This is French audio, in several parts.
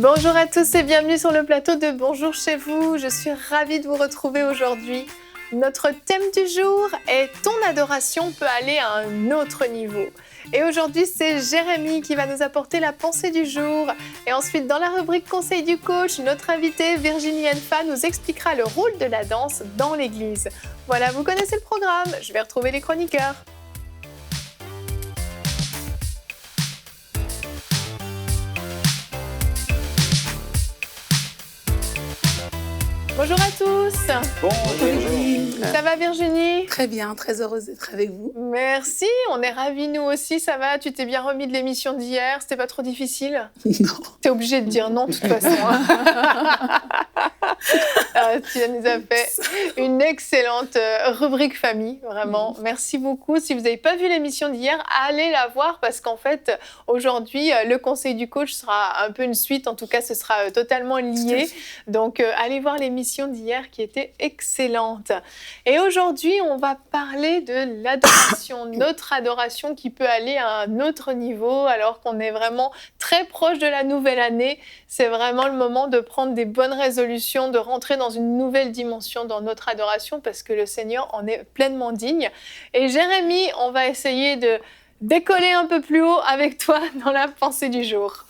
Bonjour à tous et bienvenue sur le plateau de Bonjour chez vous. Je suis ravie de vous retrouver aujourd'hui. Notre thème du jour est « Ton adoration peut aller à un autre niveau ». Et aujourd'hui, c'est Jérémy qui va nous apporter la pensée du jour. Et ensuite, dans la rubrique Conseil du coach, notre invitée Virginie Enfa nous expliquera le rôle de la danse dans l'église. Voilà, vous connaissez le programme. Je vais retrouver les chroniqueurs. Bonjour à tous. Bonjour. Ça va Virginie ? Très bien, très heureuse d'être avec vous. Merci, on est ravis nous aussi, ça va ? Tu t'es bien remis de l'émission d'hier, c'était pas trop difficile ? Non. T'es obligé de dire non de toute façon. Tu nous as fait une excellente rubrique famille, vraiment. Merci beaucoup. Si vous n'avez pas vu l'émission d'hier, allez la voir parce qu'en fait, aujourd'hui, le conseil du coach sera un peu une suite. En tout cas, ce sera totalement lié. Donc, allez voir l'émission d'hier qui était excellente. Et aujourd'hui, on va parler de l'adoration, notre adoration qui peut aller à un autre niveau alors qu'on est vraiment très proche de la nouvelle année. C'est vraiment le moment de prendre des bonnes résolutions, de rentrer dans une nouvelle dimension dans notre adoration parce que le Seigneur en est pleinement digne. Et Jérémy, on va essayer de décoller un peu plus haut avec toi dans la pensée du jour.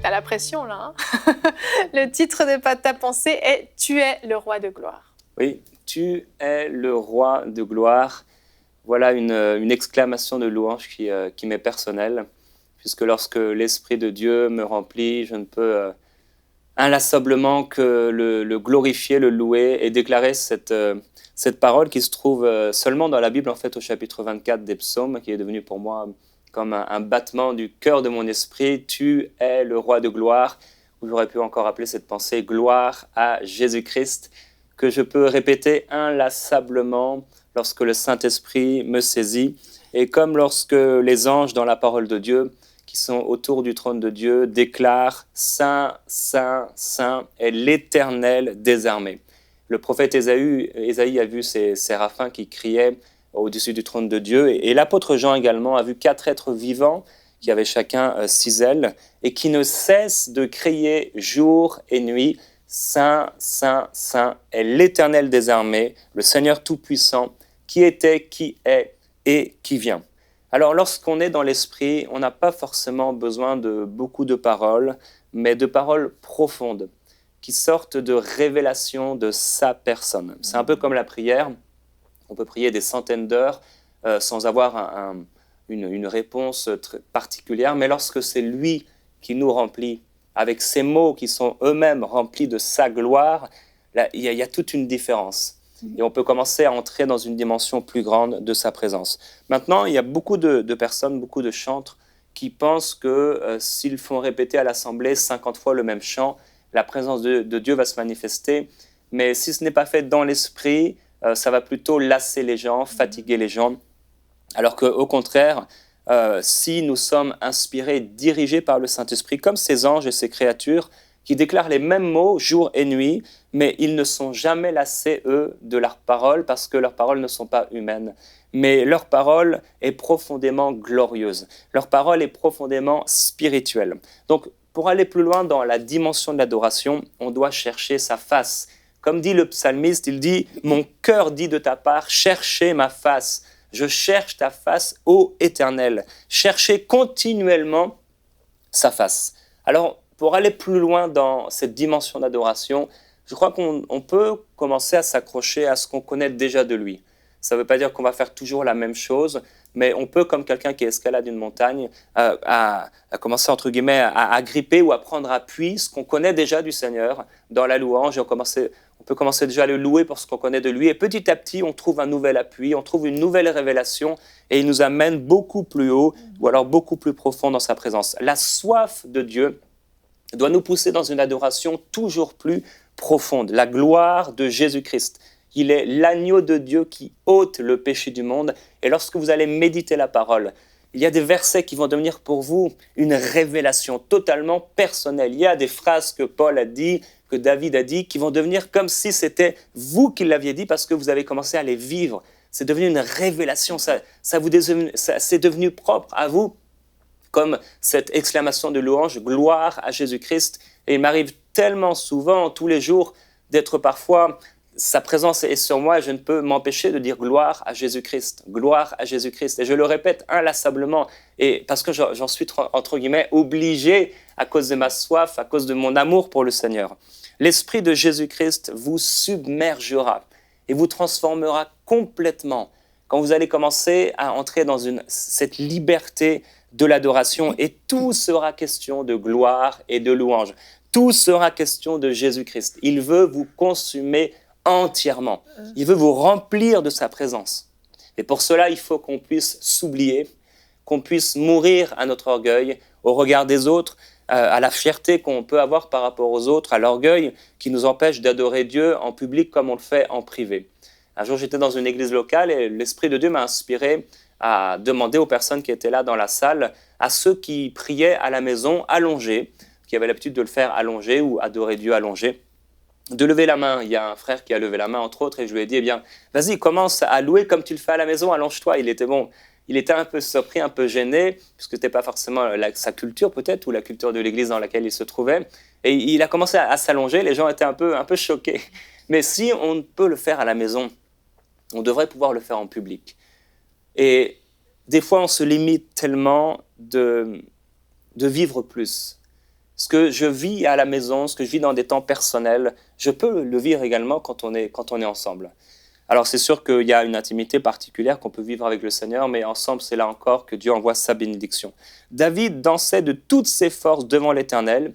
T'as la pression là, hein. Le titre de ta pensée est « Tu es le roi de gloire ». Oui, tu es le roi de gloire. Voilà une exclamation de louange qui m'est personnelle, puisque lorsque l'Esprit de Dieu me remplit, je ne peux inlassablement que le glorifier, le louer et déclarer cette parole qui se trouve seulement dans la Bible, en fait, au chapitre 24 des Psaumes, qui est devenu pour moi comme un battement du cœur de mon esprit. Tu es le roi de gloire, ou j'aurais pu encore appeler cette pensée gloire à Jésus-Christ, que je peux répéter inlassablement lorsque le Saint-Esprit me saisit. Et comme lorsque les anges dans la parole de Dieu, qui sont autour du trône de Dieu, déclarent « Saint, Saint, Saint est l'Éternel des armées ». Le prophète Ésaïe a vu ces séraphins qui criaient au-dessus du trône de Dieu. Et l'apôtre Jean également a vu 4 êtres vivants qui avaient chacun 6 ailes et qui ne cessent de crier jour et nuit « Saint, Saint, Saint est l'Éternel des armées, le Seigneur Tout-Puissant, qui était, qui est et qui vient ». Alors lorsqu'on est dans l'esprit, on n'a pas forcément besoin de beaucoup de paroles, mais de paroles profondes qui sortent de révélations de sa personne. C'est un peu comme la prière. On peut prier des centaines d'heures sans avoir une réponse particulière, mais lorsque c'est lui qui nous remplit, avec ces mots qui sont eux-mêmes remplis de sa gloire, là, il y a toute une différence. Et on peut commencer à entrer dans une dimension plus grande de sa présence. Maintenant, il y a beaucoup de personnes, beaucoup de chantres qui pensent que s'ils font répéter à l'assemblée 50 fois le même chant, la présence de Dieu va se manifester. Mais si ce n'est pas fait dans l'esprit, ça va plutôt lasser les gens, fatiguer les gens. Alors qu'au contraire, si nous sommes inspirés, dirigés par le Saint-Esprit, comme ces anges et ces créatures qui déclarent les mêmes mots jour et nuit, mais ils ne sont jamais lassés, eux, de leurs paroles, parce que leurs paroles ne sont pas humaines. Mais leur parole est profondément glorieuse. Leur parole est profondément spirituelle. Donc, pour aller plus loin dans la dimension de l'adoration, on doit chercher sa face. Comme dit le psalmiste, il dit « Mon cœur dit de ta part, cherchez ma face. Je cherche ta face, ô Éternel. » Cherchez continuellement sa face. Alors, pour aller plus loin dans cette dimension d'adoration, je crois qu'on peut commencer à s'accrocher à ce qu'on connaît déjà de lui. Ça ne veut pas dire qu'on va faire toujours la même chose, mais on peut, comme quelqu'un qui escalade une montagne, à commencer, entre guillemets, à gripper ou à prendre appui ce qu'on connaît déjà du Seigneur dans la louange. Et on peut commencer déjà à le louer pour ce qu'on connaît de lui. Et petit à petit, on trouve un nouvel appui, on trouve une nouvelle révélation et il nous amène beaucoup plus haut ou alors beaucoup plus profond dans sa présence. La soif de Dieu doit nous pousser dans une adoration toujours plus profonde. La gloire de Jésus-Christ. Il est l'agneau de Dieu qui ôte le péché du monde. Et lorsque vous allez méditer la parole, il y a des versets qui vont devenir pour vous une révélation totalement personnelle. Il y a des phrases que Paul a dit, que David a dit, qui vont devenir comme si c'était vous qui l'aviez dit parce que vous avez commencé à les vivre. C'est devenu une révélation, c'est devenu propre à vous. comme cette exclamation de louange, gloire à Jésus-Christ. Et il m'arrive tellement souvent, tous les jours, d'être parfois, sa présence est sur moi et je ne peux m'empêcher de dire gloire à Jésus-Christ, gloire à Jésus-Christ. Et je le répète inlassablement, et parce que j'en suis, entre guillemets, obligé à cause de ma soif, à cause de mon amour pour le Seigneur. L'Esprit de Jésus-Christ vous submergera et vous transformera complètement quand vous allez commencer à entrer dans cette liberté de l'adoration, et tout sera question de gloire et de louange. Tout sera question de Jésus-Christ. Il veut vous consumer entièrement. Il veut vous remplir de sa présence. Et pour cela, il faut qu'on puisse s'oublier, qu'on puisse mourir à notre orgueil, au regard des autres, à la fierté qu'on peut avoir par rapport aux autres, à l'orgueil qui nous empêche d'adorer Dieu en public comme on le fait en privé. Un jour, j'étais dans une église locale et l'Esprit de Dieu m'a inspiré à demander aux personnes qui étaient là dans la salle, à ceux qui priaient à la maison allongés, qui avaient l'habitude de le faire allongé ou adorer Dieu allongé, de lever la main. Il y a un frère qui a levé la main, entre autres, et je lui ai dit, eh bien, vas-y, commence à louer comme tu le fais à la maison, allonge-toi. Il était un peu surpris, un peu gêné, puisque ce n'était pas forcément sa culture peut-être, ou la culture de l'église dans laquelle il se trouvait. Et il a commencé à s'allonger, les gens étaient un peu choqués. Mais si on peut le faire à la maison, on devrait pouvoir le faire en public. Et des fois, on se limite tellement de vivre plus. Ce que je vis à la maison, ce que je vis dans des temps personnels, je peux le vivre également quand on est ensemble. Alors c'est sûr qu'il y a une intimité particulière qu'on peut vivre avec le Seigneur, mais ensemble, c'est là encore que Dieu envoie sa bénédiction. David dansait de toutes ses forces devant l'Éternel.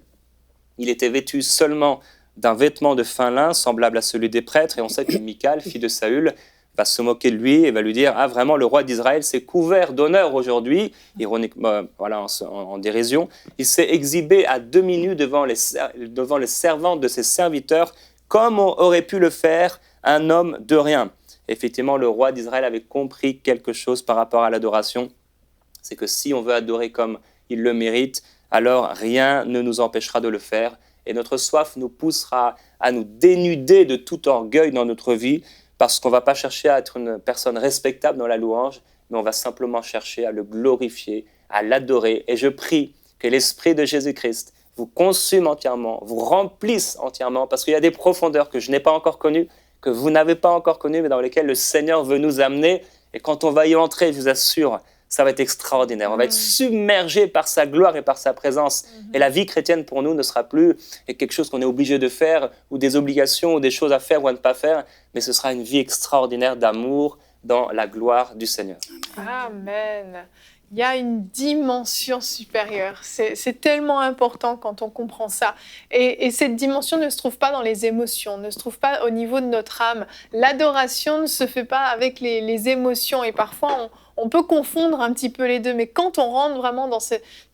Il était vêtu seulement d'un vêtement de fin lin, semblable à celui des prêtres, et on sait que Michal, fille de Saül, va se moquer de lui et va lui dire « Ah, vraiment, le roi d'Israël s'est couvert d'honneur aujourd'hui », ironiquement, voilà, en dérision. Il s'est exhibé à demi-nu devant les servantes de ses serviteurs, comme aurait pu le faire un homme de rien. Effectivement, le roi d'Israël avait compris quelque chose par rapport à l'adoration. C'est que si on veut adorer comme il le mérite, alors rien ne nous empêchera de le faire. Et notre soif nous poussera à nous dénuder de tout orgueil dans notre vie, parce qu'on ne va pas chercher à être une personne respectable dans la louange, mais on va simplement chercher à le glorifier, à l'adorer. Et je prie que l'Esprit de Jésus-Christ vous consume entièrement, vous remplisse entièrement, parce qu'il y a des profondeurs que je n'ai pas encore connues, que vous n'avez pas encore connues, mais dans lesquelles le Seigneur veut nous amener. Et quand on va y entrer, je vous assure, ça va être extraordinaire. On va être submergé par sa gloire et par sa présence. Et la vie chrétienne pour nous ne sera plus quelque chose qu'on est obligé de faire, ou des obligations, ou des choses à faire ou à ne pas faire, mais ce sera une vie extraordinaire d'amour dans la gloire du Seigneur. Amen. Il y a une dimension supérieure. C'est tellement important quand on comprend ça. Et cette dimension ne se trouve pas dans les émotions, ne se trouve pas au niveau de notre âme. L'adoration ne se fait pas avec les émotions. Et parfois, on peut confondre un petit peu les deux. Mais quand on rentre vraiment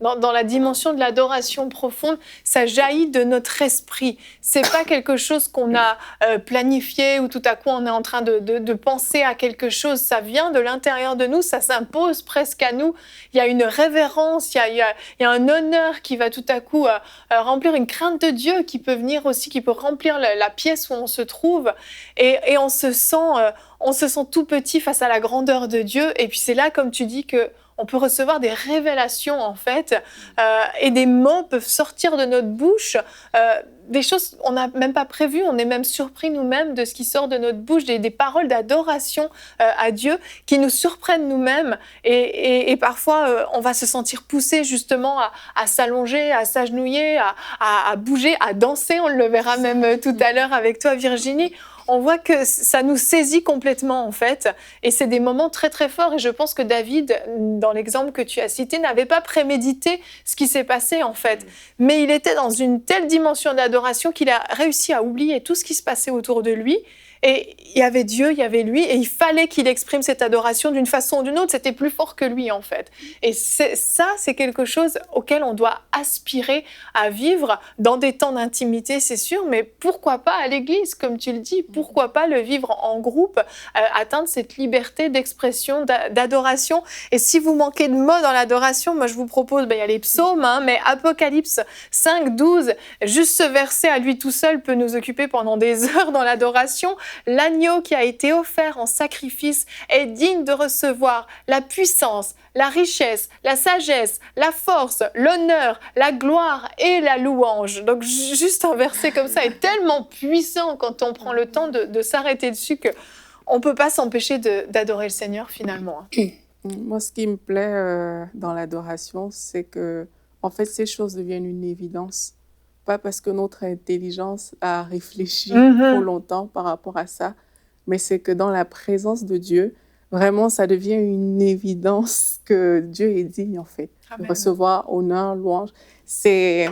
dans la dimension de l'adoration profonde, ça jaillit de notre esprit. C'est pas quelque chose qu'on a planifié ou tout à coup on est en train de penser à quelque chose. Ça vient de l'intérieur de nous, ça s'impose presque à nous. Il y a une révérence, il y a un honneur qui va tout à coup remplir une crainte de Dieu qui peut venir aussi, qui peut remplir la pièce où on se trouve. Et on se sent tout petit face à la grandeur de Dieu. Et puis c'est là, comme tu dis, qu'on peut recevoir des révélations, en fait, et des mots peuvent sortir de notre bouche, des choses qu'on n'a même pas prévues. On est même surpris nous-mêmes de ce qui sort de notre bouche, des paroles d'adoration à Dieu qui nous surprennent nous-mêmes. Et parfois, on va se sentir poussé justement à s'allonger, à s'agenouiller, à bouger, à danser. On le verra même tout à l'heure avec toi, Virginie. On voit que ça nous saisit complètement, en fait. Et c'est des moments très, très forts. Et je pense que David, dans l'exemple que tu as cité, n'avait pas prémédité ce qui s'est passé, en fait. Mais il était dans une telle dimension d'adoration qu'il a réussi à oublier tout ce qui se passait autour de lui. Et il y avait Dieu, il y avait lui, et il fallait qu'il exprime cette adoration d'une façon ou d'une autre. C'était plus fort que lui, en fait. Et ça, c'est quelque chose auquel on doit aspirer à vivre dans des temps d'intimité, c'est sûr, mais pourquoi pas à l'église, comme tu le dis, pourquoi pas le vivre en groupe, atteindre cette liberté d'expression, d'adoration. Et si vous manquez de mots dans l'adoration, moi je vous propose, il y a les psaumes, mais Apocalypse 5, 12, juste ce verset à lui tout seul peut nous occuper pendant des heures dans l'adoration. l'agneau qui a été offert en sacrifice est digne de recevoir la puissance, la richesse, la sagesse, la force, l'honneur, la gloire et la louange. Donc juste un verset comme ça est tellement puissant quand on prend le temps de s'arrêter dessus qu'on ne peut pas s'empêcher d'adorer le Seigneur finalement. Moi, ce qui me plaît dans l'adoration, c'est que, en fait, ces choses deviennent une évidence. Pas parce que notre intelligence a réfléchi trop longtemps par rapport à ça, mais c'est que dans la présence de Dieu, vraiment, ça devient une évidence que Dieu est digne, en fait, de recevoir honneur, louange. C'est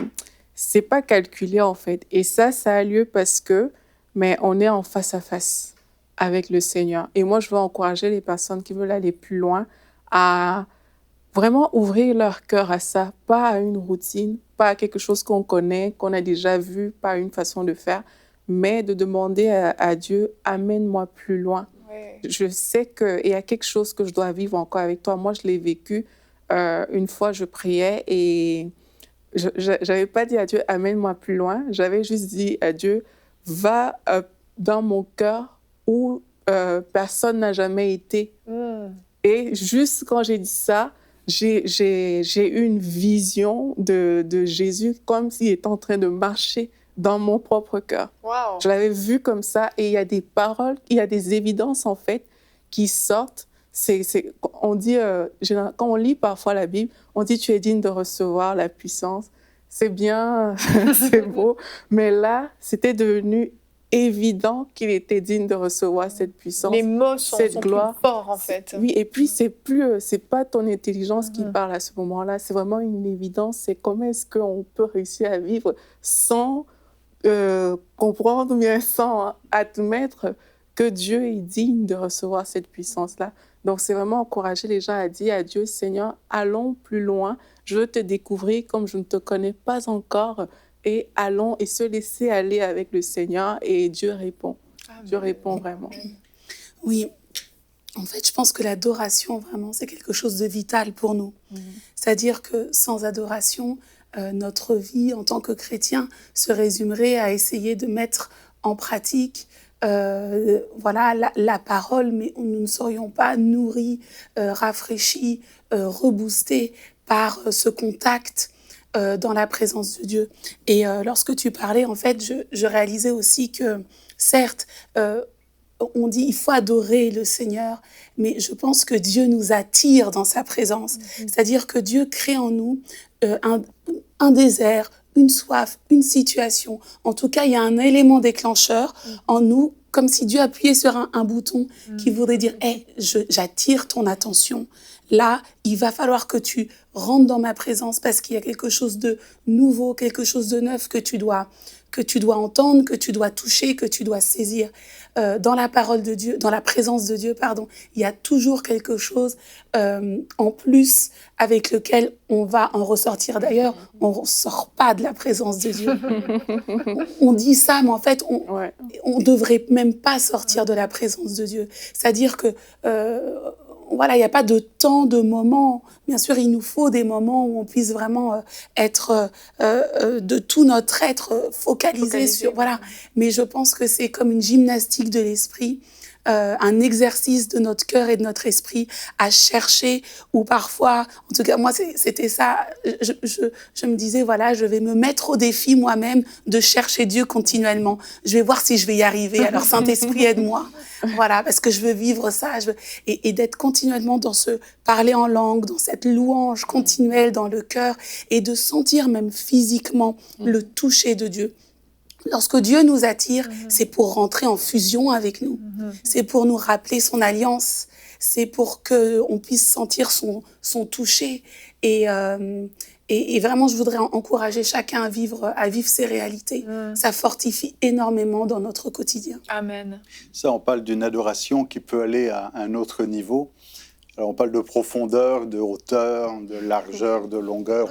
pas calculé, en fait. Et ça a lieu parce que, mais on est en face à face avec le Seigneur. Et moi, je veux encourager les personnes qui veulent aller plus loin à vraiment ouvrir leur cœur à ça, pas à une routine, pas à quelque chose qu'on connaît, qu'on a déjà vu, pas à une façon de faire, mais de demander à Dieu, amène-moi plus loin. Ouais. Je sais qu'il y a quelque chose que je dois vivre encore avec toi. Moi, je l'ai vécu. Une fois, je priais et je n'avais pas dit à Dieu, amène-moi plus loin. J'avais juste dit à Dieu, va dans mon cœur où personne n'a jamais été. Et juste quand j'ai dit ça, j'ai eu une vision de Jésus comme s'il était en train de marcher dans mon propre cœur. Wow. Je l'avais vu comme ça et il y a des paroles, il y a des évidences en fait qui sortent. On dit, quand on lit parfois la Bible, on dit tu es digne de recevoir la puissance. C'est bien, c'est beau, mais là, c'était devenu évident qu'il était digne de recevoir cette puissance, les mots sont cette gloire. Plus forts, en fait. Oui, et puis c'est pas ton intelligence qui parle à ce moment-là, c'est vraiment une évidence. C'est comment est-ce qu'on peut réussir à vivre sans comprendre, bien sans admettre que Dieu est digne de recevoir cette puissance-là. Donc, c'est vraiment encourager les gens à dire à Dieu, Seigneur, allons plus loin, je veux te découvrir comme je ne te connais pas encore. Et allons et se laisser aller avec le Seigneur et Dieu répond. Amen. Dieu répond vraiment. Oui, en fait, je pense que l'adoration, vraiment, c'est quelque chose de vital pour nous. C'est-à-dire que sans adoration, notre vie en tant que chrétien se résumerait à essayer de mettre en pratique la parole, mais nous ne serions pas nourris, rafraîchis, reboostés par ce contact dans la présence de Dieu. Et lorsque tu parlais, en fait, je réalisais aussi que, certes, on dit il faut adorer le Seigneur, mais je pense que Dieu nous attire dans sa présence. C'est-à-dire que Dieu crée en nous un désir, une soif, une situation. En tout cas, il y a un élément déclencheur en nous, comme si Dieu appuyait sur un bouton qui voudrait dire hey, j'attire ton attention. Là, il va falloir que tu rentres dans ma présence parce qu'il y a quelque chose de nouveau, quelque chose de neuf que tu dois entendre, que tu dois toucher, que tu dois saisir. Dans la parole de Dieu, dans la présence de Dieu, il y a toujours quelque chose en plus avec lequel on va en ressortir. D'ailleurs, on ne ressort pas de la présence de Dieu. On dit ça, mais en fait, on ne devrait même pas sortir de la présence de Dieu. C'est-à-dire que il n'y a pas de temps, de moment. Bien sûr, il nous faut des moments où on puisse vraiment être de tout notre être focalisé sur... Voilà. Mais je pense que c'est comme une gymnastique de l'esprit, un exercice de notre cœur et de notre esprit à chercher, ou parfois, en tout cas, moi, c'était ça. Je me disais, voilà, je vais me mettre au défi moi-même de chercher Dieu continuellement. Je vais voir si je vais y arriver. Alors, Saint-Esprit, aide-moi. Voilà, parce que je veux vivre ça. Et d'être continuellement dans ce parler en langue, dans cette louange continuelle dans le cœur, et de sentir même physiquement le toucher de Dieu. Lorsque Dieu nous attire, c'est pour rentrer en fusion avec nous. C'est pour nous rappeler son alliance. C'est pour qu'on puisse sentir son toucher. Et vraiment, je voudrais encourager chacun à vivre ces réalités. Ça fortifie énormément dans notre quotidien. Amen. Ça, on parle d'une adoration qui peut aller à un autre niveau. Alors, on parle de profondeur, de hauteur, de largeur, de longueur,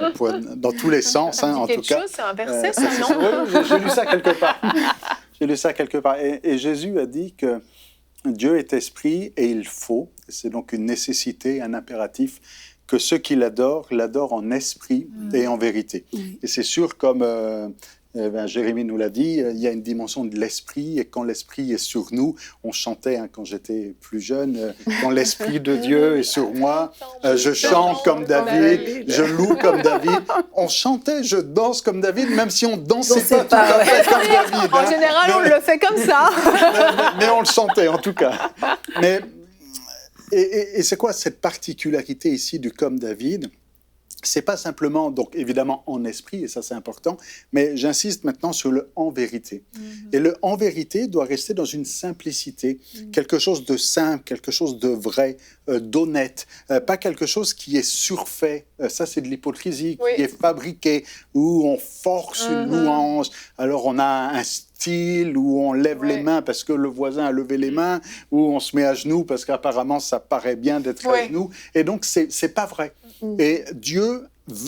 dans tous les sens, en tout cas. C'est un verset, ça, non? Oui, j'ai lu ça quelque part. J'ai lu ça quelque part. Et Jésus a dit que Dieu est esprit et il faut, c'est donc une nécessité, un impératif, que ceux qui l'adorent en esprit et en vérité. Et c'est sûr, comme Jérémie nous l'a dit, il y a une dimension de l'esprit, et quand l'esprit est sur nous, on chantait quand j'étais plus jeune, quand l'esprit de Dieu est sur moi, je chante comme David, je loue comme David. On chantait, je danse comme David, même si on dansait pas tout à fait comme David. En général, on le fait comme ça. mais on le chantait en tout cas. Et c'est quoi cette particularité ici du comme David ? C'est pas simplement, donc évidemment en esprit, et ça c'est important, mais j'insiste maintenant sur le en vérité. Et le en vérité doit rester dans une simplicité, quelque chose de simple, quelque chose de vrai, d'honnête, pas quelque chose qui est surfait. Ça c'est de l'hypocrisie, qui est fabriqué, où on force une louange. Alors on a un style où on lève les mains parce que le voisin a levé les mains, où on se met à genoux parce qu'apparemment ça paraît bien d'être à genoux. Et donc c'est pas vrai. Et Dieu,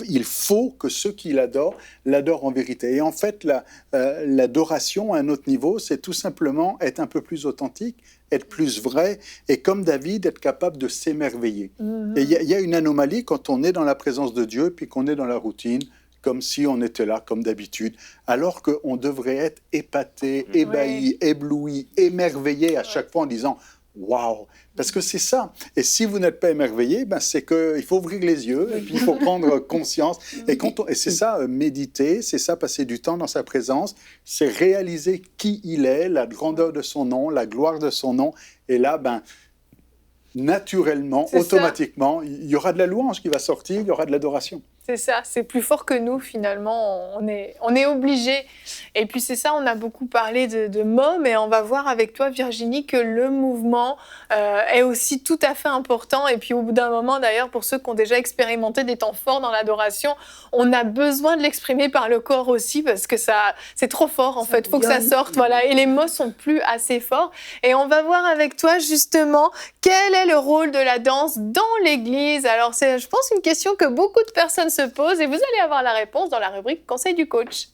il faut que ceux qui l'adorent en vérité. Et en fait, l'adoration à un autre niveau, c'est tout simplement être un peu plus authentique, être plus vrai, et comme David, être capable de s'émerveiller. Et il y a une anomalie quand on est dans la présence de Dieu, puis qu'on est dans la routine, comme si on était là, comme d'habitude, alors qu'on devrait être épaté, ébahi, ébloui, émerveillé à chaque fois en disant « Waouh !» Parce que c'est ça. Et si vous n'êtes pas émerveillé, c'est qu'il faut ouvrir les yeux, et puis il faut prendre conscience. Et c'est ça, méditer, c'est ça, passer du temps dans sa présence, c'est réaliser qui il est, la grandeur de son nom, la gloire de son nom. Et là, naturellement, automatiquement, il y aura de la louange qui va sortir, il y aura de l'adoration. C'est ça, c'est plus fort que nous finalement, on est obligé. Et puis c'est ça, on a beaucoup parlé de mots, mais on va voir avec toi Virginie que le mouvement est aussi tout à fait important. Et puis au bout d'un moment d'ailleurs, pour ceux qui ont déjà expérimenté des temps forts dans l'adoration, on a besoin de l'exprimer par le corps aussi parce que c'est trop fort en fait, il faut que ça sorte. Voilà. Et les mots sont plus assez forts. Et on va voir avec toi justement quel est le rôle de la danse dans l'Église. Alors c'est, je pense, une question que beaucoup de personnes se pose et vous allez avoir la réponse dans la rubrique Conseil du coach.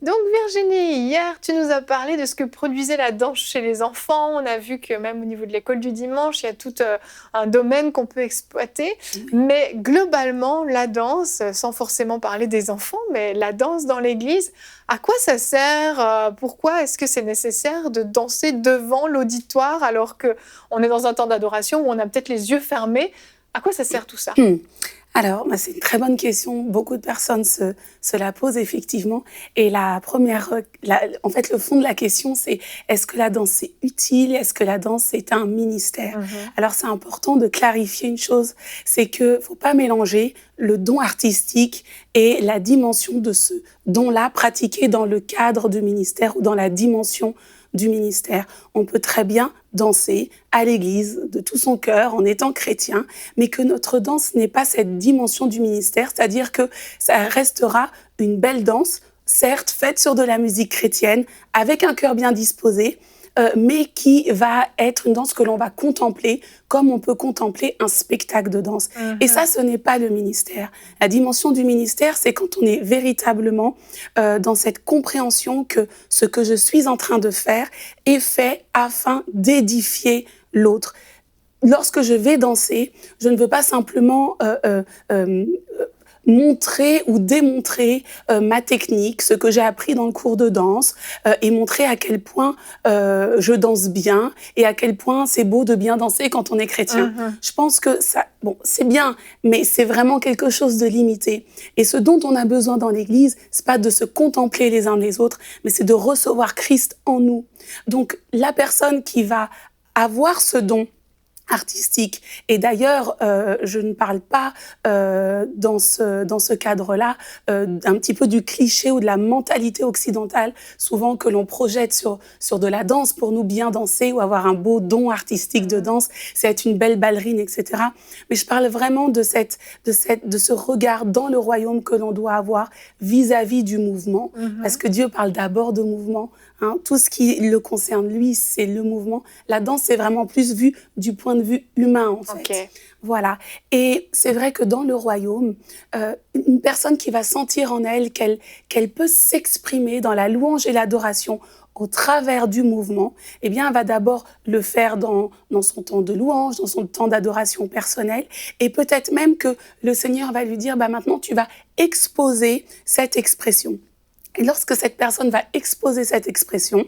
Donc Virginie, hier tu nous as parlé de ce que produisait la danse chez les enfants. On a vu que même au niveau de l'école du dimanche, il y a tout un domaine qu'on peut exploiter. Mais globalement, la danse, sans forcément parler des enfants, mais la danse dans l'église, à quoi ça sert ? Pourquoi est-ce que c'est nécessaire de danser devant l'auditoire alors qu'on est dans un temps d'adoration où on a peut-être les yeux fermés ? À quoi ça sert tout ça ? Alors, c'est une très bonne question. Beaucoup de personnes se la posent effectivement. Et en fait, le fond de la question, c'est est-ce que la danse est utile ? Est-ce que la danse est un ministère ? Alors, c'est important de clarifier une chose, c'est que faut pas mélanger le don artistique et la dimension de ce don-là pratiqué dans le cadre du ministère ou dans la dimension du ministère. On peut très bien danser à l'église de tout son cœur en étant chrétien, mais que notre danse n'ait pas cette dimension du ministère, c'est-à-dire que ça restera une belle danse, certes faite sur de la musique chrétienne, avec un cœur bien disposé, mais qui va être une danse que l'on va contempler comme on peut contempler un spectacle de danse. Et ça, ce n'est pas le ministère. La dimension du ministère, c'est quand on est véritablement dans cette compréhension que ce que je suis en train de faire est fait afin d'édifier l'autre. Lorsque je vais danser, je ne veux pas simplement montrer ou démontrer ma technique, ce que j'ai appris dans le cours de danse, et montrer à quel point je danse bien et à quel point c'est beau de bien danser quand on est chrétien. Je pense que ça, c'est bien, mais c'est vraiment quelque chose de limité. Et ce dont on a besoin dans l'Église, c'est pas de se contempler les uns les autres, mais c'est de recevoir Christ en nous. Donc, la personne qui va avoir ce don artistique. Et d'ailleurs, je ne parle pas dans ce cadre-là un petit peu du cliché ou de la mentalité occidentale, souvent que l'on projette sur de la danse pour nous bien danser ou avoir un beau don artistique de danse, c'est être une belle ballerine, etc. Mais je parle vraiment de ce regard dans le royaume que l'on doit avoir vis-à-vis du mouvement, parce que Dieu parle d'abord de mouvement. Tout ce qui le concerne, lui, c'est le mouvement. La danse, c'est vraiment plus vu du point de vue humain, en fait. Okay. Voilà. Et c'est vrai que dans le royaume, une personne qui va sentir en elle qu'elle peut s'exprimer dans la louange et l'adoration au travers du mouvement, eh bien, elle va d'abord le faire dans son temps de louange, dans son temps d'adoration personnelle, et peut-être même que le Seigneur va lui dire, maintenant, tu vas exposer cette expression. Et lorsque cette personne va exposer cette expression,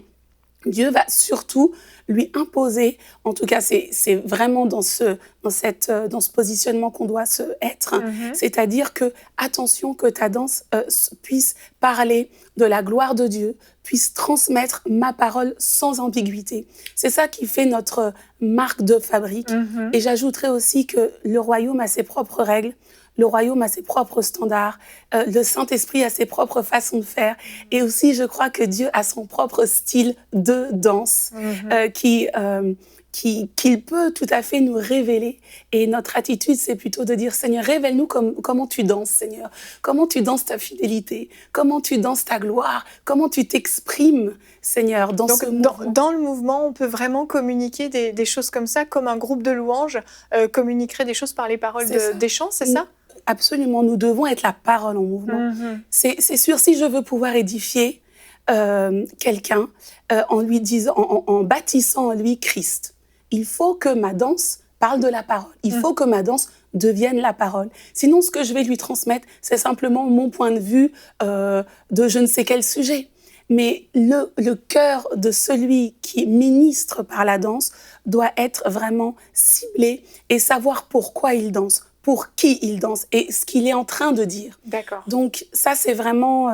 Dieu va surtout lui imposer, en tout cas c'est vraiment dans ce positionnement qu'on doit être, c'est-à-dire que attention que ta danse puisse parler de la gloire de Dieu, puisse transmettre ma parole sans ambiguïté. C'est ça qui fait notre marque de fabrique. Et j'ajouterais aussi que le royaume a ses propres règles. Le royaume a ses propres standards, le Saint-Esprit a ses propres façons de faire. Et aussi, je crois que Dieu a son propre style de danse qu'il peut tout à fait nous révéler. Et notre attitude, c'est plutôt de dire, Seigneur, révèle-nous comment tu danses, Seigneur. Comment tu danses ta fidélité, comment tu danses ta gloire, comment tu t'exprimes, Seigneur, dans ce mouvement. Dans le mouvement, on peut vraiment communiquer des choses comme ça, comme un groupe de louanges communiquerait des choses par les paroles des chants, c'est ça ? Absolument, nous devons être la parole en mouvement. C'est sûr, si je veux pouvoir édifier quelqu'un en bâtissant en lui Christ, il faut que ma danse parle de la parole. Il faut que ma danse devienne la parole. Sinon, ce que je vais lui transmettre, c'est simplement mon point de vue de je ne sais quel sujet. Mais le cœur de celui qui ministre par la danse doit être vraiment ciblé et savoir pourquoi il danse, pour qui il danse et ce qu'il est en train de dire. D'accord. Donc ça, c'est vraiment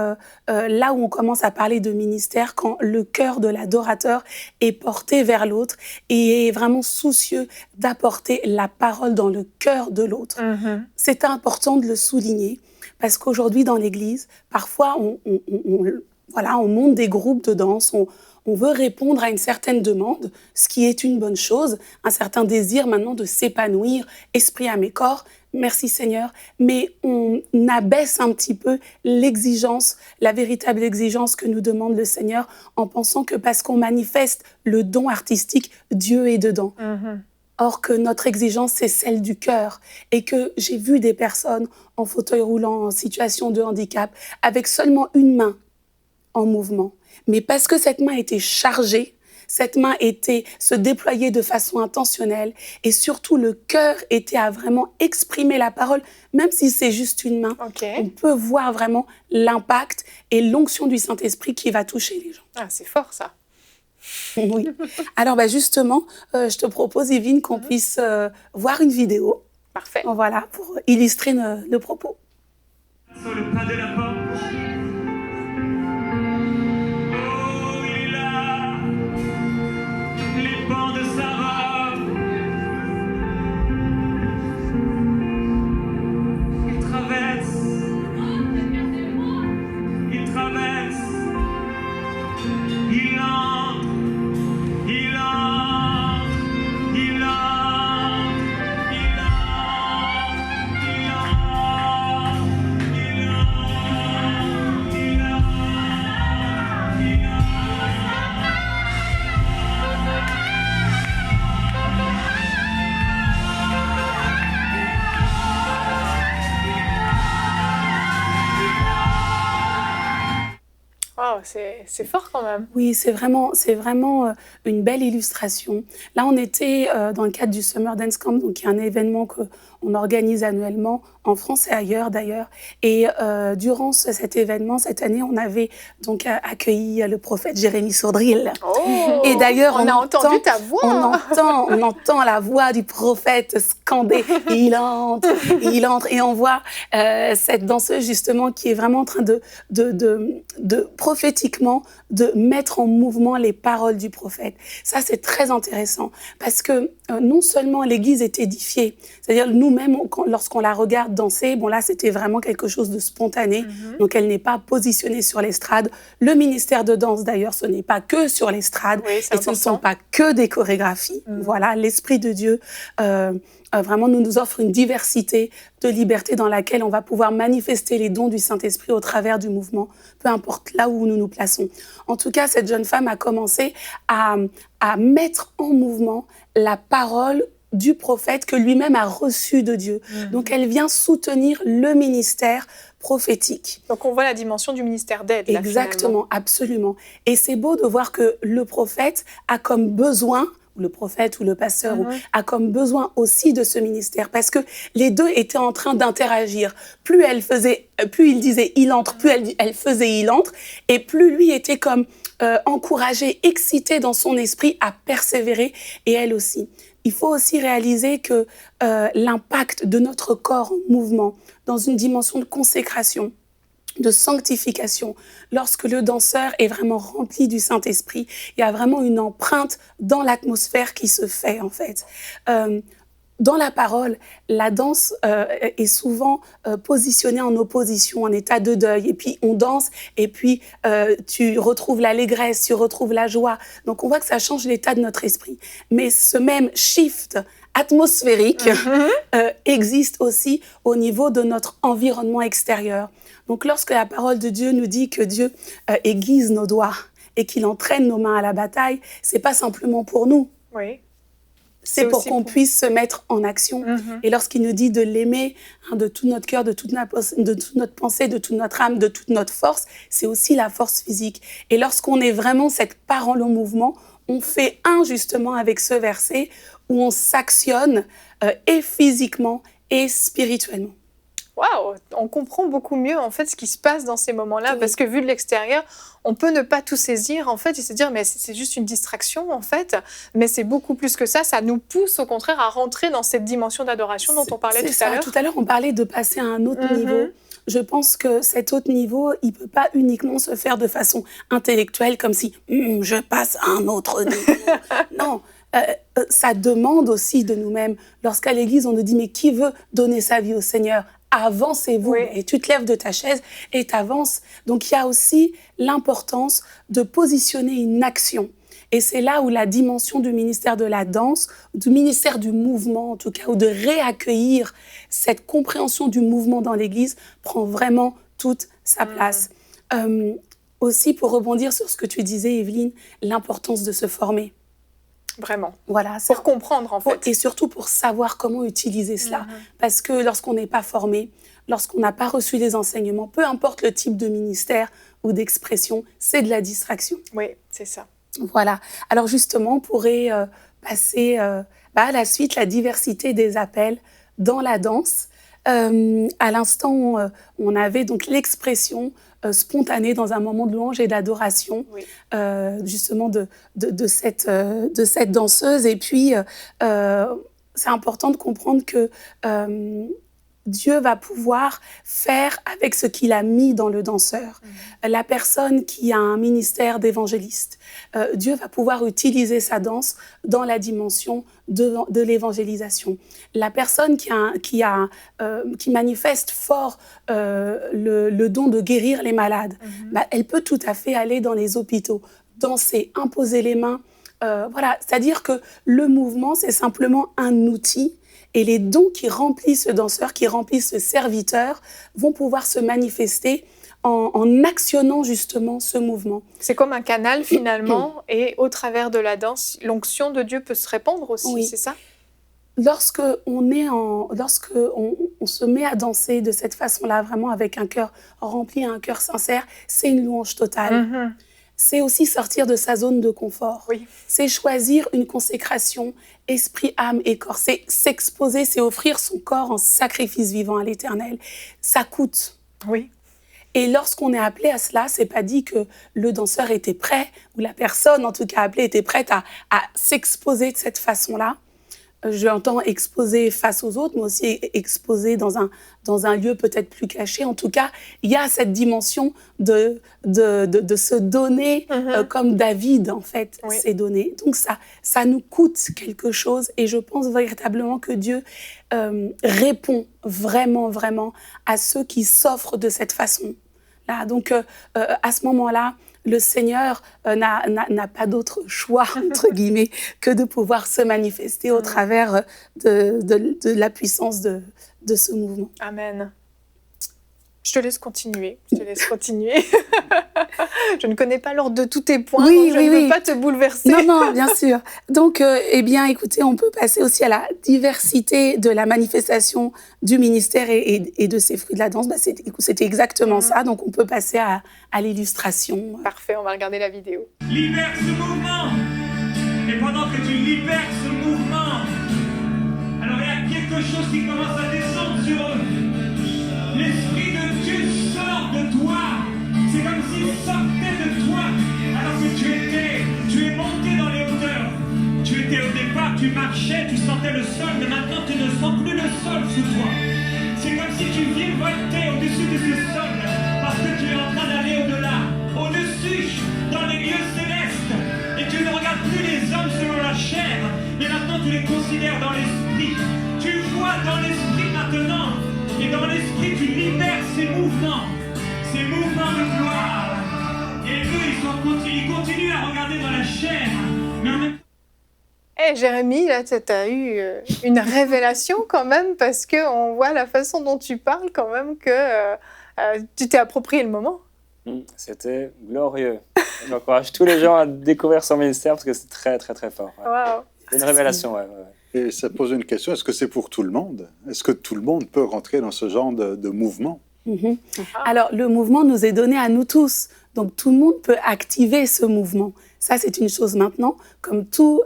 là où on commence à parler de ministère, quand le cœur de l'adorateur est porté vers l'autre et est vraiment soucieux d'apporter la parole dans le cœur de l'autre. C'est important de le souligner parce qu'aujourd'hui, dans l'Église, parfois, on monte des groupes de danse, on veut répondre à une certaine demande, ce qui est une bonne chose, un certain désir maintenant de s'épanouir, esprit, âme et corps, merci Seigneur, mais on abaisse un petit peu l'exigence, la véritable exigence que nous demande le Seigneur, en pensant que parce qu'on manifeste le don artistique, Dieu est dedans. Or que notre exigence, c'est celle du cœur, et que j'ai vu des personnes en fauteuil roulant, en situation de handicap, avec seulement une main en mouvement. Mais parce que cette main était chargée, cette main se déployait de façon intentionnelle et surtout le cœur était à vraiment exprimer la parole, même si c'est juste une main. On peut voir vraiment l'impact et l'onction du Saint-Esprit qui va toucher les gens. Ah, c'est fort ça. Oui. Alors justement, je te propose, Yvine, qu'on puisse voir une vidéo. Parfait. Voilà, pour illustrer le propos. Sur le pas de la porte. Wow, c'est fort quand même. Oui, c'est vraiment une belle illustration. Là, on était dans le cadre du Summer Dance Camp, donc il y a un événement qu'on organise annuellement en France et ailleurs d'ailleurs. Et durant cet événement, cette année, on avait donc accueilli le prophète Jérémy Sourdril. Oh, et d'ailleurs, on a entendu ta voix. On entend la voix du prophète scander. Il entre. Et on voit cette danseuse justement qui est vraiment en train de prophétiquement de mettre en mouvement les paroles du prophète. Ça, c'est très intéressant parce que non seulement l'Église est édifiée, c'est-à-dire nous-mêmes, lorsqu'on la regarde danser, bon là, c'était vraiment quelque chose de spontané, donc elle n'est pas positionnée sur l'estrade. Le ministère de danse, d'ailleurs, ce n'est pas que sur l'estrade, et ce ne sont pas que des chorégraphies. Voilà, l'Esprit de Dieu vraiment nous offre une diversité de liberté dans laquelle on va pouvoir manifester les dons du Saint-Esprit au travers du mouvement, peu importe là où nous nous plaçons. En tout cas, cette jeune femme a commencé à mettre en mouvement la parole du prophète que lui-même a reçu de Dieu. Donc, elle vient soutenir le ministère prophétique. Donc, on voit la dimension du ministère d'aide. Là, Exactement, finalement. absolument. Et c'est beau de voir que le prophète a comme besoin, le prophète ou le pasteur a comme besoin aussi de ce ministère, parce que les deux étaient en train d'interagir. Plus il disait il entre, plus elle faisait il entre, et plus lui était comme encouragé, excité dans son esprit à persévérer, et elle aussi. Il faut aussi réaliser que l'impact de notre corps en mouvement, dans une dimension de consécration, de sanctification, lorsque le danseur est vraiment rempli du Saint-Esprit, il y a vraiment une empreinte dans l'atmosphère qui se fait, en fait. Dans la parole, la danse est souvent positionnée en opposition, en état de deuil. Et puis, on danse, et puis tu retrouves l'allégresse, tu retrouves la joie. Donc, on voit que ça change l'état de notre esprit. Mais ce même shift atmosphérique existe aussi au niveau de notre environnement extérieur. Donc, lorsque la parole de Dieu nous dit que Dieu aiguise nos doigts et qu'il entraîne nos mains à la bataille, c'est pas simplement pour nous. Oui. C'est pour qu'on puisse se mettre en action. Et lorsqu'il nous dit de l'aimer de tout notre cœur, de toute notre pensée, de toute notre âme, de toute notre force, c'est aussi la force physique. Et lorsqu'on est vraiment cette parole en mouvement, on fait un justement avec ce verset où on s'actionne et physiquement et spirituellement. Waouh, on comprend beaucoup mieux en fait ce qui se passe dans ces moments-là, parce que vu de l'extérieur, on peut ne pas tout saisir en fait et se dire mais c'est juste une distraction en fait, mais c'est beaucoup plus que ça. Ça nous pousse au contraire à rentrer dans cette dimension d'adoration dont on parlait tout à l'heure. Tout à l'heure, on parlait de passer à un autre niveau. Je pense que cet autre niveau, il peut pas uniquement se faire de façon intellectuelle, comme si je passe à un autre niveau. Non. Ça demande aussi de nous-mêmes. Lorsqu'à l'église, on nous dit mais qui veut donner sa vie au Seigneur ? Avancez-vous, et tu te lèves de ta chaise et t'avances. Donc, il y a aussi l'importance de positionner une action. Et c'est là où la dimension du ministère de la danse, du ministère du mouvement en tout cas, ou de réaccueillir cette compréhension du mouvement dans l'Église prend vraiment toute sa place. Aussi, pour rebondir sur ce que tu disais, Evelyne, l'importance de se former. Vraiment. Voilà, pour comprendre en fait. Et surtout pour savoir comment utiliser cela. Parce que lorsqu'on n'est pas formé, lorsqu'on n'a pas reçu les enseignements, peu importe le type de ministère ou d'expression, c'est de la distraction. Oui, c'est ça. Voilà. Alors justement, on pourrait passer à la suite, la diversité des appels dans la danse. À l'instant, on avait donc l'expression spontanée dans un moment de louange et d'adoration, justement de cette danseuse. Et puis, c'est important de comprendre que Dieu va pouvoir faire avec ce qu'il a mis dans le danseur. La personne qui a un ministère d'évangéliste, Dieu va pouvoir utiliser sa danse dans la dimension de l'évangélisation. La personne qui manifeste fort le don de guérir les malades, elle peut tout à fait aller dans les hôpitaux, danser, imposer les mains. Voilà, c'est-à-dire que le mouvement, c'est simplement un outil. Et les dons qui remplissent ce danseur, qui remplissent ce serviteur, vont pouvoir se manifester en actionnant justement ce mouvement. C'est comme un canal finalement, et au travers de la danse, l'onction de Dieu peut se répandre aussi, c'est ça ? Lorsque on se met à danser de cette façon-là, vraiment avec un cœur rempli, un cœur sincère, c'est une louange totale. C'est aussi sortir de sa zone de confort. Oui. C'est choisir une consécration, esprit, âme et corps. C'est s'exposer, c'est offrir son corps en sacrifice vivant à l'Éternel. Ça coûte. Oui. Et lorsqu'on est appelé à cela, c'est pas dit que le danseur était prêt, ou la personne, en tout cas appelée, était prête à s'exposer de cette façon-là. Je l'entends exposer face aux autres, mais aussi exposer dans un lieu peut-être plus caché. En tout cas, il y a cette dimension de se donner comme David, en fait, s'est donné. Donc ça nous coûte quelque chose, et je pense véritablement que Dieu répond vraiment, vraiment à ceux qui s'offrent de cette façon. Là, donc, à ce moment-là, le Seigneur n'a pas d'autre choix, entre guillemets, que de pouvoir se manifester au travers de la puissance de ce mouvement. Amen. Je te laisse continuer. Je ne connais pas l'ordre de tous tes points, Oui, donc je oui, ne veux oui. pas te bouleverser. Non, bien sûr. Donc, eh bien, écoutez, on peut passer aussi à la diversité de la manifestation du ministère et de ces fruits de la danse. Bah, c'était exactement ça. Donc, on peut passer à l'illustration. Parfait, on va regarder la vidéo. Libère ce mouvement. Et pendant que tu libères ce mouvement, alors il y a quelque chose qui commence à descendre sur eux. L'Esprit de Dieu sort de toi. C'est comme s'il sortait de toi alors que tu es monté dans les hauteurs. Tu étais au départ, tu marchais, tu sentais le sol, mais maintenant tu ne sens plus le sol sous toi. C'est comme si tu virevoltais au-dessus de ce sol parce que tu es en train d'aller au-delà, au-dessus, dans les lieux célestes. Et tu ne regardes plus les hommes selon la chair, mais maintenant tu les considères dans l'esprit. Tu vois dans l'esprit maintenant. Et dans l'esprit, tu libères ces mouvements de gloire. Et eux, ils continuent à regarder dans la chair. Mais en même temps, Jérémy, là, tu as eu une révélation quand même, parce qu'on voit la façon dont tu parles quand même que tu t'es approprié le moment. C'était glorieux. J'encourage tous les gens à découvrir son ministère parce que c'est très, très, très fort. Ouais. Waouh. C'est une révélation, ouais. Et ça pose une question, est-ce que c'est pour tout le monde? Est-ce que tout le monde peut rentrer dans ce genre de mouvement? Alors, le mouvement nous est donné à nous tous. Donc, tout le monde peut activer ce mouvement. Ça, c'est une chose maintenant. Comme tout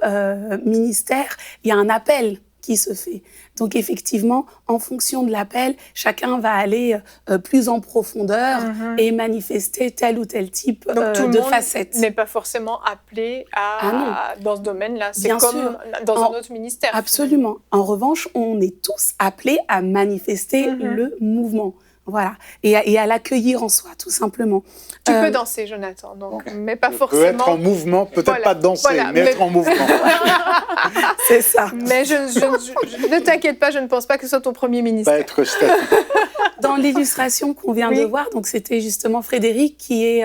ministère, il y a un appel qui se fait. Donc, effectivement, en fonction de l'appel, chacun va aller plus en profondeur et manifester tel ou tel type de facettes. N'est pas forcément appelé dans ce domaine-là. C'est Bien comme sûr. dans un autre ministère. Absolument. En revanche, on est tous appelés à manifester le mouvement. Voilà. Et à l'accueillir en soi, tout simplement. Tu peux danser, Jonathan, donc, mais pas Peut forcément. être en mouvement, peut-être Voilà, pas danser, voilà, mais être en mouvement. C'est ça. Mais ne t'inquiète pas, je ne pense pas que ce soit ton premier ministère. Pas être statique. Dans l'illustration qu'on vient de voir, donc c'était justement Frédéric qui est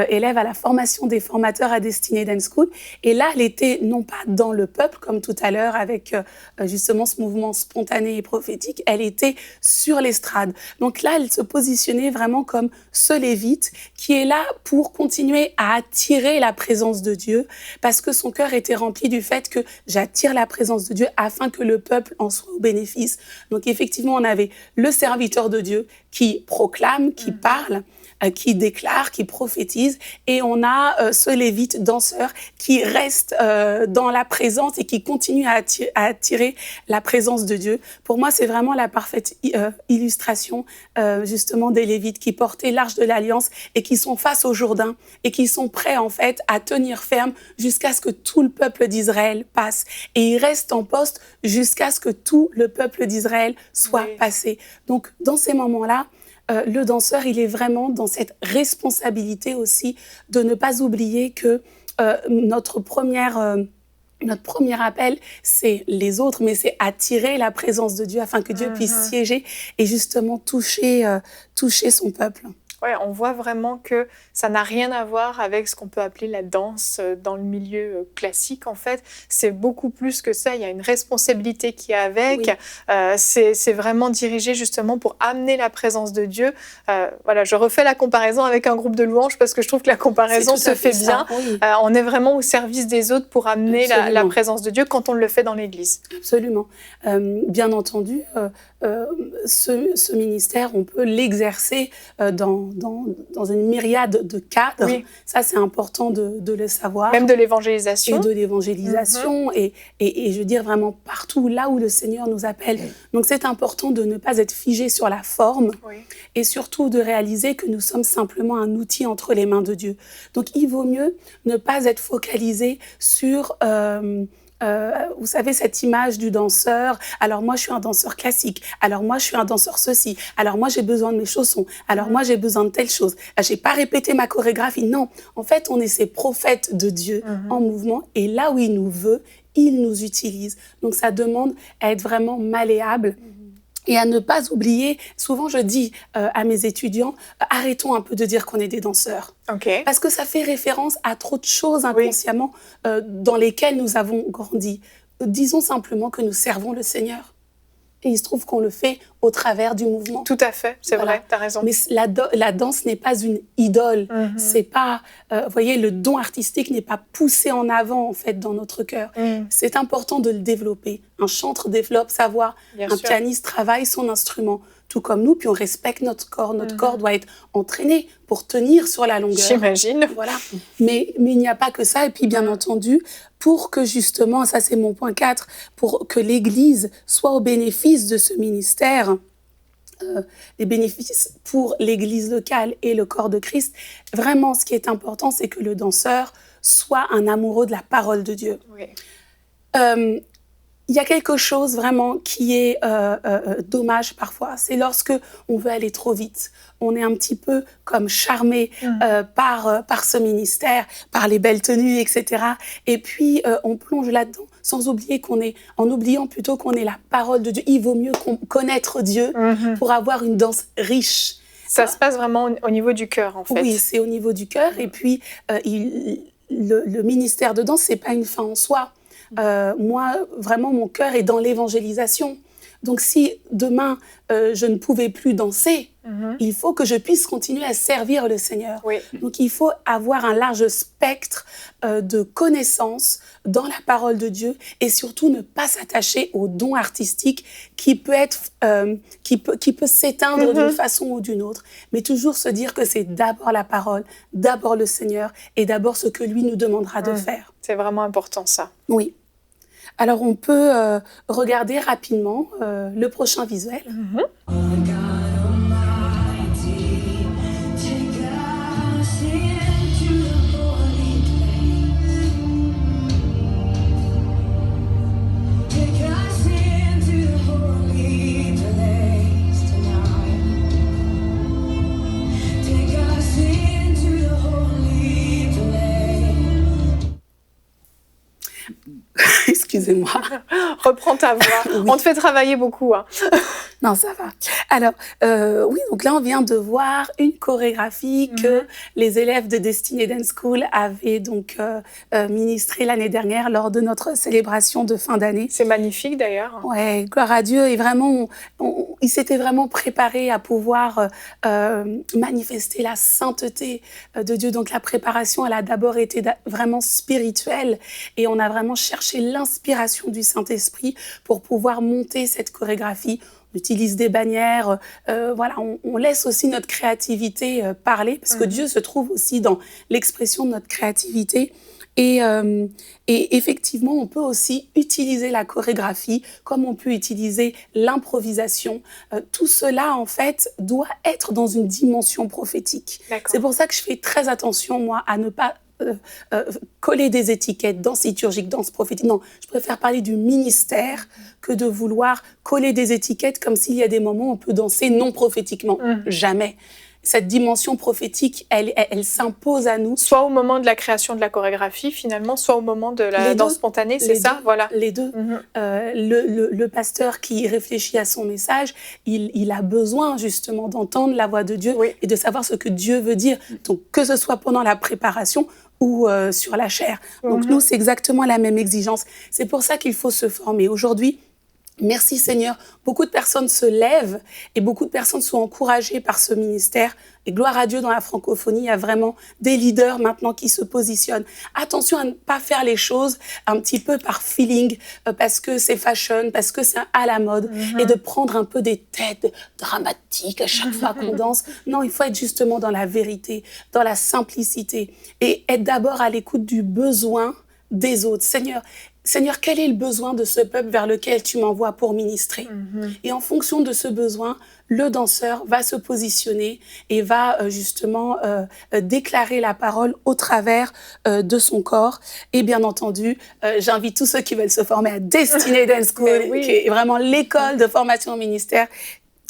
élève à la formation des formateurs à Destiny Dance School. Et là, elle était non pas dans le peuple, comme tout à l'heure, avec justement ce mouvement spontané et prophétique, elle était sur l'estrade. Donc là, elle se positionnait vraiment comme ce lévite qui est là pour continuer à attirer la présence de Dieu, parce que son cœur était rempli du fait que j'attire la présence de Dieu afin que le peuple en soit au bénéfice. Donc effectivement, on avait le serviteur de Dieu qui proclame, qui parle, qui déclare, qui prophétise, et on a ce lévite danseur qui reste dans la présence et qui continue à attirer la présence de Dieu. Pour moi, c'est vraiment la parfaite illustration justement des lévites qui portaient l'arche de l'alliance et qui sont face au Jourdain et qui sont prêts en fait à tenir ferme jusqu'à ce que tout le peuple d'Israël passe. Et ils restent en poste jusqu'à ce que tout le peuple d'Israël soit passé. Donc, dans ces moments-là, le danseur, il est vraiment dans cette responsabilité aussi de ne pas oublier que notre premier appel, c'est les autres, mais c'est attirer la présence de Dieu afin que Dieu puisse siéger et justement toucher son peuple. Ouais, on voit vraiment que ça n'a rien à voir avec ce qu'on peut appeler la danse dans le milieu classique. En fait, c'est beaucoup plus que ça. Il y a une responsabilité qui est avec. Oui. C'est vraiment dirigé justement pour amener la présence de Dieu. Voilà, je refais la comparaison avec un groupe de louanges parce que je trouve que la comparaison se fait bien. Oui. On est vraiment au service des autres pour amener la présence de Dieu quand on le fait dans l'Église. Absolument. Bien entendu, ce ministère, on peut l'exercer dans une myriade de cadres. Oui. Ça, c'est important de le savoir. Même de l'évangélisation. Et de l'évangélisation, et je veux dire vraiment partout, là où le Seigneur nous appelle. Donc, c'est important de ne pas être figé sur la forme, et surtout de réaliser que nous sommes simplement un outil entre les mains de Dieu. Donc, il vaut mieux ne pas être focalisé sur... vous savez, cette image du danseur. Alors moi, je suis un danseur classique. Alors moi, je suis un danseur ceci. Alors moi, j'ai besoin de mes chaussons. Alors moi, j'ai besoin de telle chose. J'ai pas répété ma chorégraphie. Non. En fait, on est ces prophètes de Dieu en mouvement. Et là où il nous veut, il nous utilise. Donc ça demande à être vraiment malléable. Et à ne pas oublier, souvent je dis à mes étudiants, arrêtons un peu de dire qu'on est des danseurs. Okay. Parce que ça fait référence à trop de choses inconsciemment dans lesquelles nous avons grandi. Disons simplement que nous servons le Seigneur. et il se trouve qu'on le fait au travers du mouvement. Tout à fait, c'est Voilà. vrai, tu as raison. Mais la danse n'est pas une idole. C'est pas, vous voyez, le don artistique n'est pas poussé en avant en fait dans notre cœur. C'est important de le développer. Un chantre développe sa voix, Bien un sûr. pianiste travaille son instrument, tout comme nous. Puis on respecte notre corps. Notre corps doit être entraîné pour tenir sur la longueur. J'imagine. Voilà. Mais il n'y a pas que ça. Et puis, bien entendu, pour que justement, ça c'est mon point 4, pour que l'Église soit au bénéfice de ce ministère, les bénéfices pour l'Église locale et le corps de Christ, vraiment, ce qui est important, c'est que le danseur soit un amoureux de la parole de Dieu. Oui. Il y a quelque chose vraiment qui est dommage parfois, c'est lorsque on veut aller trop vite. On est un petit peu comme charmé par ce ministère, par les belles tenues, etc. Et puis on plonge là-dedans, sans oublier en oubliant plutôt qu'on est la parole de Dieu. Il vaut mieux connaître Dieu pour avoir une danse riche. Ça se passe vraiment au niveau du cœur, en fait. Oui, c'est au niveau du cœur. Et puis le ministère de danse, c'est pas une fin en soi. Moi, vraiment, mon cœur est dans l'évangélisation. Donc, si demain, je ne pouvais plus danser, il faut que je puisse continuer à servir le Seigneur. Oui. Donc, il faut avoir un large spectre de connaissances dans la parole de Dieu et surtout ne pas s'attacher au don artistique qui peut s'éteindre d'une façon ou d'une autre, mais toujours se dire que c'est d'abord la parole, d'abord le Seigneur et d'abord ce que lui nous demandera de faire. C'est vraiment important, ça. Oui. Alors, on peut regarder rapidement le prochain visuel. Excusez-moi. Reprends ta voix. Oui. On te fait travailler beaucoup. Hein. Non, ça va. Alors, oui, donc là, on vient de voir une chorégraphie que les élèves de Destiny Dance School avaient donc ministrée l'année dernière lors de notre célébration de fin d'année. C'est magnifique, d'ailleurs. Ouais, gloire à Dieu. Et vraiment, ils s'étaient vraiment préparés à pouvoir manifester la sainteté de Dieu. Donc, la préparation, elle a d'abord été vraiment spirituelle et on a vraiment cherché l'inspiration du Saint-Esprit pour pouvoir monter cette chorégraphie. On utilise des bannières, voilà, on laisse aussi notre créativité parler, parce que Dieu se trouve aussi dans l'expression de notre créativité. Et effectivement, on peut aussi utiliser la chorégraphie comme on peut utiliser l'improvisation. Tout cela, en fait, doit être dans une dimension prophétique. D'accord. C'est pour ça que je fais très attention, moi, à ne pas coller des étiquettes, danse liturgique, danse prophétique. Non, je préfère parler du ministère que de vouloir coller des étiquettes comme s'il y a des moments où on peut danser non prophétiquement. Jamais. Cette dimension prophétique, elle s'impose à nous. Soit au moment de la création de la chorégraphie, finalement, soit au moment de la danse spontanée, c'est ça, voilà. Les deux. Le pasteur qui réfléchit à son message, il a besoin justement d'entendre la voix de Dieu et de savoir ce que Dieu veut dire. Donc, que ce soit pendant la préparation ou sur la chair. Donc, nous, c'est exactement la même exigence. C'est pour ça qu'il faut se former. Aujourd'hui, merci Seigneur, beaucoup de personnes se lèvent et beaucoup de personnes sont encouragées par ce ministère. Et gloire à Dieu, dans la francophonie, il y a vraiment des leaders maintenant qui se positionnent. Attention à ne pas faire les choses un petit peu par feeling, parce que c'est fashion, parce que c'est à la mode, et de prendre un peu des têtes dramatiques à chaque fois qu'on danse. Non, il faut être justement dans la vérité, dans la simplicité, et être d'abord à l'écoute du besoin des autres. Seigneur, quel est le besoin de ce peuple vers lequel tu m'envoies pour ministrer? Et en fonction de ce besoin, le danseur va se positionner et va justement déclarer la parole au travers de son corps. Et bien entendu, j'invite tous ceux qui veulent se former à Destiny Dance School, qui est vraiment l'école de formation au ministère.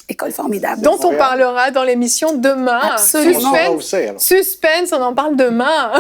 École formidable. Dont on parlera dans l'émission demain. Absolument. Suspense, on en parle demain.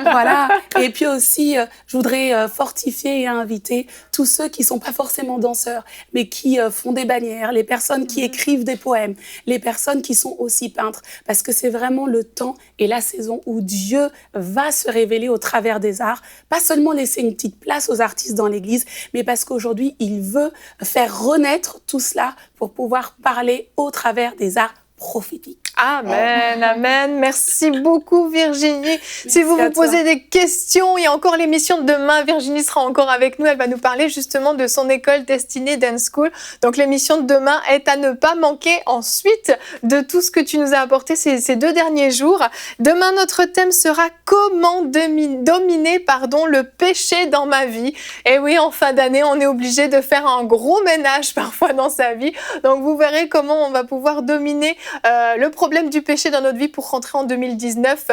Voilà. Et puis aussi, je voudrais fortifier et inviter tous ceux qui sont pas forcément danseurs, mais qui font des bannières, les personnes qui écrivent des poèmes, les personnes qui sont aussi peintres, parce que c'est vraiment le temps et la saison où Dieu va se révéler au travers des arts, pas seulement laisser une petite place aux artistes dans l'Église, mais parce qu'aujourd'hui, il veut faire renaître tout cela pour pouvoir parler au travers des arts prophétiques. Amen, amen. Merci beaucoup Virginie. Si vous vous posez des questions, il y a encore l'émission de demain. Virginie sera encore avec nous. Elle va nous parler justement de son école Destinée Dance School. Donc l'émission de demain est à ne pas manquer ensuite de tout ce que tu nous as apporté ces 2 derniers jours. Demain, notre thème sera comment dominer le péché dans ma vie. Et oui, en fin d'année, on est obligé de faire un gros ménage parfois dans sa vie. Donc vous verrez comment on va pouvoir dominer le problème du péché dans notre vie pour rentrer en 2019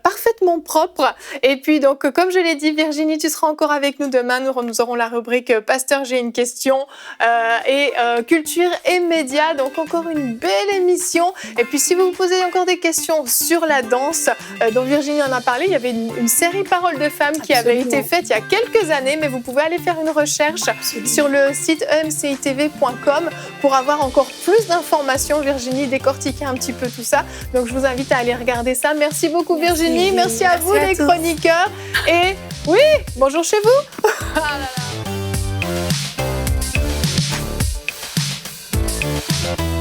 parfaitement propre. Et puis donc, comme je l'ai dit, Virginie, tu seras encore avec nous demain. Nous aurons la rubrique Pasteur, j'ai une question et culture et médias. Donc encore une belle émission. Et puis si vous vous posez encore des questions sur la danse, dont Virginie en a parlé, il y avait une série Paroles de femmes qui avait été faite il y a quelques années, mais vous pouvez aller faire une recherche sur le site emcitv.com pour avoir encore plus d'informations. Virginie décortiquer un petit peu tout ça. Donc, je vous invite à aller regarder ça. Merci beaucoup, Virginie. Merci à vous, les chroniqueurs. Et oui, bonjour chez vous. Ah là là.